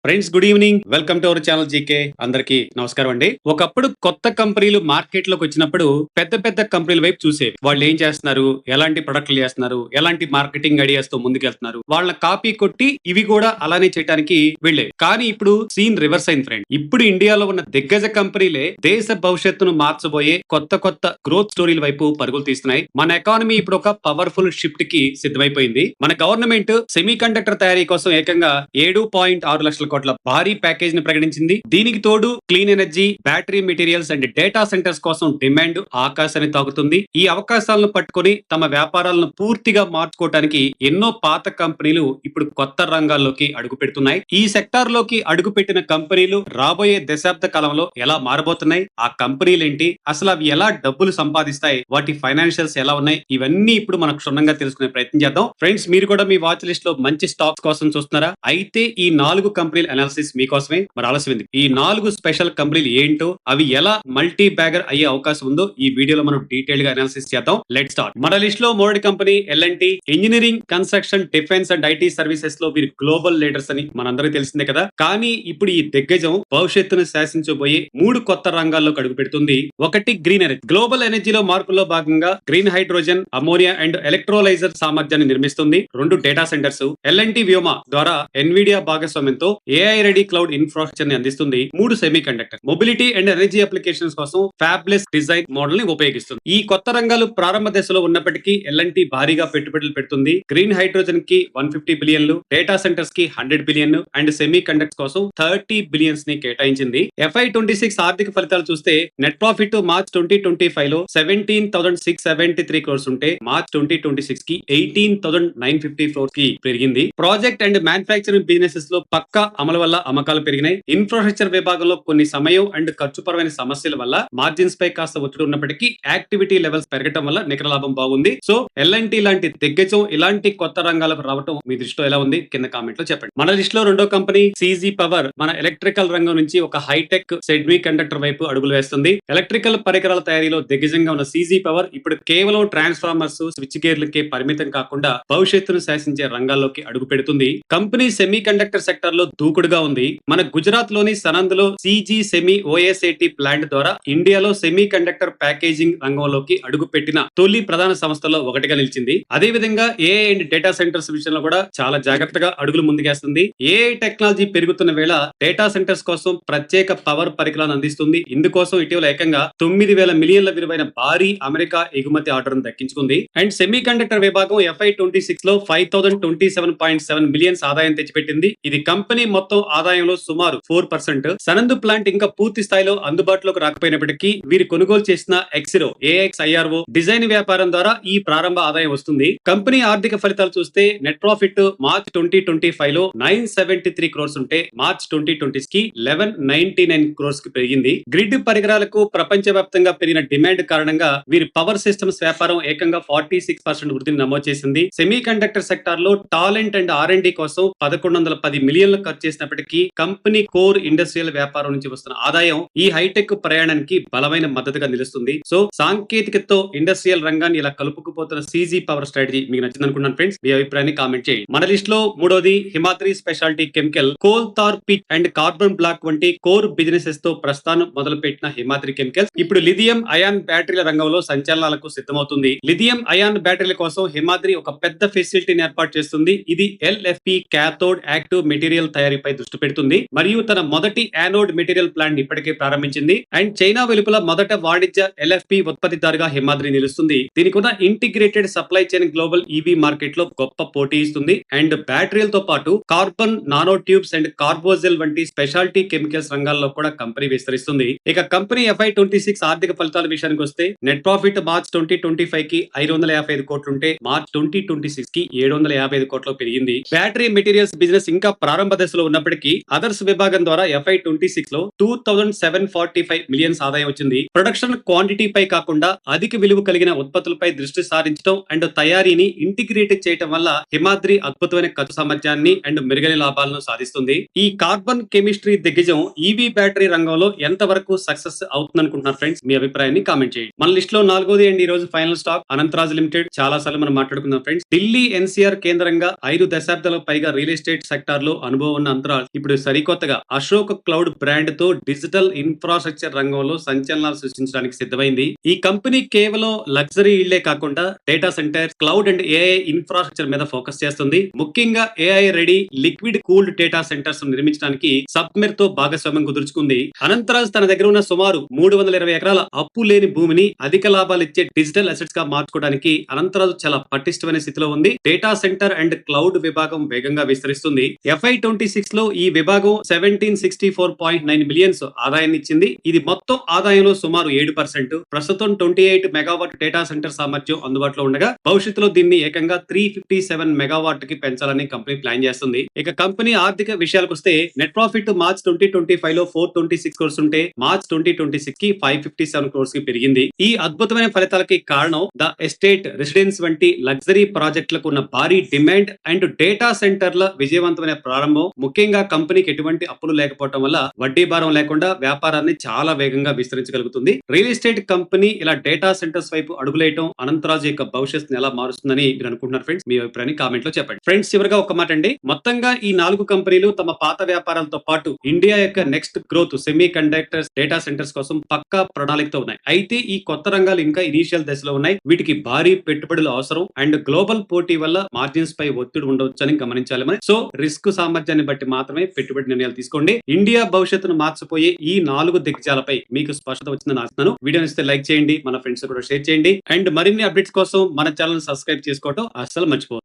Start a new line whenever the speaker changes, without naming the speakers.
Friends, good evening. Welcome to our channel GK. అందరికి నమస్కారం అండి. ఒకప్పుడు కొత్త కంపెనీలు మార్కెట్ లోకి వచ్చినప్పుడు పెద్ద పెద్ద కంపెనీల వైపు చూసేవి. వాళ్ళు ఏం చేస్తున్నారు, ఎలాంటి ప్రొడక్ట్లు చేస్తున్నారు, ఎలాంటి మార్కెటింగ్ ఐడియాస్ తో ముందుకెళ్తున్నారు, వాళ్ళ కాపీ కొట్టి ఇవి కూడా అలానే చేయడానికి వెళ్ళేవి. కానీ ఇప్పుడు సీన్ రివర్స్ అయింది ఫ్రెండ్. ఇప్పుడు ఇండియాలో ఉన్న దిగ్గజ కంపెనీలే దేశ భవిష్యత్తును మార్చబోయే కొత్త కొత్త గ్రోత్ స్టోరీల వైపు పరుగులు తీస్తున్నాయి. మన ఎకానమీ ఇప్పుడు ఒక పవర్ఫుల్ షిఫ్ట్ కి సిద్ధమైపోయింది. మన గవర్నమెంట్ సెమీ కండక్టర్ తయారీ కోసం ఏకంగా 7.6 లక్షల కోట్ల భారీ ప్యాకేజ్ ని ప్రకటించింది. దీనికి తోడు clean energy, battery materials and data centres కోసం డిమాండ్ ఆకాశాన్ని తాకుతుంది. ఈ అవకాశాలను పట్టుకొని తమ వ్యాపారాలను పూర్తిగా మార్చుకోవడానికి ఎన్నో పాత కంపెనీలు ఇప్పుడు కొత్త రంగాల్లోకి అడుగు పెడుతున్నాయి. ఈ సెక్టార్ లోకి అడుగు పెట్టిన కంపెనీలు రాబోయే దశాబ్ద కాలంలో ఎలా మారబోతున్నాయి, ఆ కంపెనీలు ఏంటి, అసలు అవి ఎలా డబ్బులు సంపాదిస్తాయి, వాటి ఫైనాన్షియల్స్ ఎలా ఉన్నాయి, ఇవన్నీ ఇప్పుడు మనం క్షుణ్ణంగా తెలుసుకునే ప్రయత్నం చేద్దాం. ఫ్రెండ్స్, మీరు కూడా మీ వాచ్ లిస్ట్ లో మంచి స్టాక్స్ కోసం చూస్తున్నారా? అయితే ఈ 4 కంపెనీల అనాలిసిస్ మీకోసమే. మరి ఆలస్యం ఎందుకు, ఈ 4 స్పెషల్ కంపెనీలు ఏంటో, అవి ఎలా మల్టీ బ్యాగర్ అయ్యే అవకాశం ఉందో ఈ వీడియోలో మనం డీటెయిల్ గా అనాలిసిస్ చేద్దాం. Let start. మన లిస్ట్ లో మొదటి company L&T. Engineering, construction, defence and IT services లో వీరు గ్లోబల్ లీడర్స్ అని మనందరికీ తెలిసిందే కదా. కానీ ఇప్పుడు ఈ దిగ్గజం భవిష్యత్తును శాసించబోయే 3 కొత్త రంగాల్లోకి అడుగు పెడుతుంది. ఒకటి గ్రీన్ ఎనర్జీ. గ్లోబల్ ఎనర్జీలో మార్పుల్లో భాగంగా green hydrogen, ammonia and electrolyser సామర్థ్యాన్ని నిర్మిస్తుంది. 2 డేటా సెంటర్స్. L&T వ్యోమ ద్వారా ఎన్విడియా భాగస్వామ్యంతో ఏఐ రెడీ క్లౌడ్ ఇన్ఫ్రాస్ట్రక్చర్ ని అందిస్తుంది. 3 semi conductor. Mobility and energy applications కోసం ఫ్యాబ్లెస్ డిజైన్ మోడల్ ని ఉపయోగిస్తుంది. ఈ కొత్త రంగాలు ప్రారంభ దశలో ఉన్నప్పటికీ L&T భారీగా పెట్టుబడులు పెడుతుంది. గ్రీన్ హైడ్రోజన్ కి 150 బిలియన్లు, డేటా సెంటర్స్ కి 100 బిలియన్ అండ్ సెమీ కండక్టర్స్ కోసం 30 బిలియన్స్ ని కేటాయించింది. FY26 ఆర్థిక ఫలితాలు చూస్తే నెట్ ప్రాఫిట్ మార్చ్ 2025 లో 17,673 crores ఉంటే మార్చ్ 2026 కి 18,950 crores కి పెరిగింది. ప్రాజెక్ట్ అండ్ మ్యానుఫ్యాక్చరింగ్ బిజినెసెస్ లో పక్కా అమలు వల్ల అమ్మకాలు పెరిగినాయి. ఇన్ఫ్రాస్ట్రక్చర్ విభాగంలో కొన్ని సమయం అండ్ ఖర్చుపరమైన సమస్యల వల్ల మార్జిన్స్ పై కాస్త ఒత్తిడి ఉన్నప్పటికీ యాక్టివిటీ లెవెల్స్ పెరగడం వల్ల నికర లాభం బాగుంది. సో L&T లాంటి దిగ్గజం ఇలాంటి కొత్త రంగాలకు రావడం మీ దృష్టిలో ఎలా ఉంది, కింద కామెంట్ లో చెప్పండి. మన లిస్ట్ లో రెండో కంపెనీ CG పవర్. మన ఎలక్ట్రికల్ రంగం నుంచి ఒక హైటెక్ సెమీ కండక్టర్ వైపు అడుగులు వేస్తుంది. ఎలక్ట్రికల్ పరికరాల తయారీలో దిగ్గజంగా ఉన్న CG పవర్ ఇప్పుడు కేవలం ట్రాన్స్ఫార్మర్స్, స్విచ్ గేర్లకే పరిమితం కాకుండా భవిష్యత్తును శాసించే రంగాల్లోకి అడుగు పెడుతుంది. కంపెనీ సెమీ కండక్టర్ సెక్టర్ లో దూకుడుగా ఉంది. మన గుజరాత్ లోని సనంద్ లో CG సెమీ OSAT ప్లాంట్ ద్వారా ఇండియాలో సెమీ కండక్టర్ ప్యాకేజింగ్ రంగంలోకి అడుగు పెట్టిన తొలి ప్రధాన సంస్థలో ఒకటిగా నిలిచింది. అదే విధంగా AI అండ్ డేటా సెంటర్స్ విషయంలో కూడా చాలా జాగ్రత్తగా అడుగులు ముందుకేస్తుంది. AI టెక్నాలజీ పెరుగుతున్న వేళ డేటా సెంటర్స్ కోసం ప్రత్యేక పవర్ పరికరాలను అందిస్తుంది. ఇందుకోసం ఇటీవల ఏకంగా 9,000 మిలియన్ల విలువైన భారీ అమెరికా ఎగుమతి ఆర్డర్ దక్కించుకుంది. అండ్ సెమీ కండక్టర్ విభాగం FY26 లో 5,027.7 మిలియన్స్ ఆదాయం తెచ్చిపెట్టింది. ఇది కంపెనీ మొత్తం ఆదాయంలో సుమారు 4%. సనంద్ ప్లాంట్ ఇంకా పూర్తి స్థాయిలో అందుబాటులోకి రాకపోయినప్పటికీ వీరు కొనుగోలు చేసిన ఎక్సిరో AXIRO డిజైన్ వ్యాపారం ద్వారా ఈ ప్రారంభ ఆదాయం వస్తుంది. కంపెనీ ఆర్థిక ఫలితాలు చూస్తే నెట్ ప్రాఫిట్ మార్చ్ 2025 లో 973 crores ఉంటే మార్చ్ 2020 కి 1199 crores కి పెరిగింది. గ్రిడ్ పరికరాలకు ప్రపంచవ్యాప్తంగా పెరిగిన డిమాండ్ కారణంగా వీరి పవర్ సిస్టమ్స్ వ్యాపారం ఏకంగా 46% వృద్ధిని నమోదు చేసింది. సెమీ కండక్టర్ సెక్టార్ లో టాలెంట్ అండ్ R&D కోసం 1110 మిలియన్లు ఖర్చు చేసినప్పటికీ కంపెనీ కోర్ ఇండస్ట్రియల్ వ్యాపారం నుంచి వస్తున్న ఆదాయం ఈ హైటెక్ ప్రయాణానికి బలమైన మద్దతుగా నిలుస్తుంది. సో సాంకేతికతతో ఇండస్ట్రియల్ రంగాన్ని ఇలా కలుపుకుపోతున్న CG పవర్ స్ట్రాటజీ మీకు నచ్చింది అనుకున్నాను ఫ్రెండ్స్. మీ అభిప్రాయాన్ని కామెంట్ చేయండి. మన లిస్ట్ లో మూడోది Himadri speciality chemical. Coal, tar pitch and carbon black వంటి కోర్ బిజినెసెస్ తో ప్రస్థానం మొదలుపెట్టిన హిమాద్రి కెమికల్స్ ఇప్పుడు లిథియం అయాన్ బ్యాటరీల రంగంలో సంచలనాలకు సిద్ధమవుతుంది. లిథియం అయాన్ బ్యాటరీల కోసం హిమాద్రి ఒక పెద్ద ఫెసిలిటీని ఏర్పాటు చేస్తుంది. ఇది LFP క్యాథోడ్ యాక్టివ్ మెటీరియల్ తయారీపై దృష్టి పెడుతుంది మరియు తన మొదటి యానోడ్ మెటీరియల్ ప్లాంట్ ఇప్పటికే ప్రారంభించింది. అండ్ చైనా వెలుపల మొదట వాణిజ్య LFP ఉత్పత్తిదారుగా హిమాద్రి నిలుస్తుంది. దీనికి ఉన్న integrated supply chain global EV market లో గొప్ప పోటీ ఇస్తుంది. అండ్ బ్యాటరీలతో పాటు కార్బన్ నానో ట్యూబ్స్ అండ్ కార్బోజెల్ వంటి స్పెషాలిటీ కెమికల్స్ రంగాల్లో కూడా కంపెనీ విస్తరిస్తుంది. ఇక కంపెనీ FY26 ఆర్థిక ఫలితాల విషయానికి వస్తే నెట్ ప్రాఫిట్ మార్చ్ 2025 కి 555 కోట్లుంటే మార్చ్ 2026 కి 755 కోట్లు పెరిగింది. బ్యాటరీ మెటీరియల్స్ బిజినెస్ ఇంకా ప్రారంభ దశలో ఉన్నప్పటికీ అదర్స్ విభాగం ద్వారా FY26 లో 2,745 మిలియన్స్ ఆదాయం వచ్చింది. ప్రొడక్షన్ క్వాంటిటీ పై కాకుండా అధిక విలువ కలిగిన ఉత్పత్తులపై దృష్టి సారించడం అండ్ తయారీని ఇంటిగ్రేట్ చేయడం వల్ల హిమాద్రి అద్భుతమైన ఖర్చు సామర్థ్యాన్ని అండ్ మెరుగైన లాభాలను సాధిస్తుంది. ఈ కార్బన్ కెమిస్ట్రీ దిగ్గజం EV బ్యాటరీ రంగంలో ఎంత వరకు సక్సెస్ అవుతుంది అనుకుంటున్నారు ఫ్రెండ్స్? మీ అభిప్రాయాన్ని కామెంట్ చేయండి. మన లిస్ట్ లో నాలుగోది అండ్ ఈ రోజు ఫైనల్ స్టాక్ అనంతరాజ్ లిమిటెడ్. చాలా సార్లు మనం మాట్లాడుకుందాం ఫ్రెండ్స్. ఢిల్లీ NCR కేంద్రంగా 5 దశాబ్దాలకు పైగా రియల్ ఎస్టేట్ సెక్టార్ లో అనుభవం ఉన్న అంతరాలు ఇప్పుడు సరికొత్తగా అశోక్ క్లౌడ్ బ్రాండ్ తో డిజిటల్ ఇన్ఫ్రాస్ట్రక్చర్ రంగంలో సంచలనాలు సృష్టించడానికి సిద్ధమైంది. ఈ కంపెనీ కేవలం లగ్జరీ ఇళ్లే కాకుండా data centre, cloud and AI infrastructure మీద ఫోకస్ చేస్తుంది. ముఖ్యంగా AI ready liquid cooled data centres నిర్మించడానికి సబ్మెర్ తో భాగస్వామ్యం కుదుర్చుకుంది. అనంతరాజ్ తన దగ్గర ఉన్న సుమారు 320 ఎకరాల అప్పు లేని భూమిని అధిక లాభాలు ఇచ్చే డిజిటల్ అసెట్స్ గా మార్చుకోవడానికి అనంతరాజు చాలా పటిష్టమైన స్థితిలో ఉంది. డేటా సెంటర్ అండ్ క్లౌడ్ విభాగం వేగంగా విస్తరిస్తుంది. FY26 లో ఈ విభాగం 1764.9 మిలియన్స్ ఆదాయాన్ని ఇచ్చింది. ఇది మొత్తం ఆదాయంలో సుమారు 7%. ప్రస్తుతం 28 మెగావాట్ డేటా సెంటర్ సామర్థ్యం అందుబాటులో ఉండగా భవిష్యత్తులో దీన్ని ఏకంగా 357 మెగావాట్ కి పెంచాలని కంపెనీ ప్లాన్ చేస్తుంది. ఇక కంపెనీ ఆర్థిక విషయాలకు వస్తే నెట్ ప్రాఫిట్ మార్చ్ 2025 లో 426 క్రోర్స్ ఉంటే మార్చ్ 2026 కి 557 క్రోర్స్ కి పెరిగింది. ఈ అద్భుతమైన ఫలితాలకి కారణం ద ఎస్టేట్, రెసిడెన్స్ వంటి లగ్జరీ ప్రాజెక్టులకు ఉన్న భారీ డిమాండ్ అండ్ డేటా సెంటర్ల విజయవంతమైన ప్రారంభం. ముఖ్యంగా కంపెనీకి ఎటువంటి అప్పులు లేకపోవడం వల్ల వడ్డీ భారం లేకుండా వ్యాపారాన్ని చాలా వేగంగా విస్తరించగలుగుతుంది. రియల్ ఎస్టేట్ కంపెనీ ఇలా డేటా సెంటర్స్ వైపు అడుగులేయటం అనంతరాజు యొక్క భవిష్యత్తుని ఎలా మారుస్తుందని మీరు అనుకుంటున్నారు ఫ్రెండ్స్? మీ అభిప్రాయాన్ని కామెంట్ లో చెప్పండి. ఫ్రెండ్స్, చివరిగా ఒక మాట అండి, మొత్తంగా ఈ 4 కంపెనీలు తమ పాత వ్యాపారాలతో పాటు ఇండియా యొక్క next growth semi conductors, data centres కోసం పక్కా ప్రణాళికతో ఉన్నాయి. అయితే ఈ కొత్త రంగాలు ఇంకా ఇనీషియల్ దశలో ఉన్నాయి. వీటికి భారీ పెట్టుబడులు అవసరం అండ్ గ్లోబల్ పోటీ వల్ల మార్జిన్స్ పై ఒత్తిడి ఉండవచ్చని గమనించాలి. మరి సో రిస్క్ సామర్థ్యాన్ని బట్టి మాత్రమే పెట్టుబడి నిర్ణయాలు తీసుకోండి. ఇండియా భవిష్యత్తును మార్చిపోయే ఈ 4 దిగ్గజాలపై మీకు స్పష్టత వచ్చిందని ఆశిస్తున్నాను. వీడియోని ఇస్తే లైక్ చేయండి, మన ఫ్రెండ్స్ కూడా షేర్ చేయండి అండ్ మరిన్ని అప్డేట్స్ కోసం మన ఛానల్ సబ్స్క్రైబ్ చేసుకోవడం అస్సలు మర్చిపోవద్దు.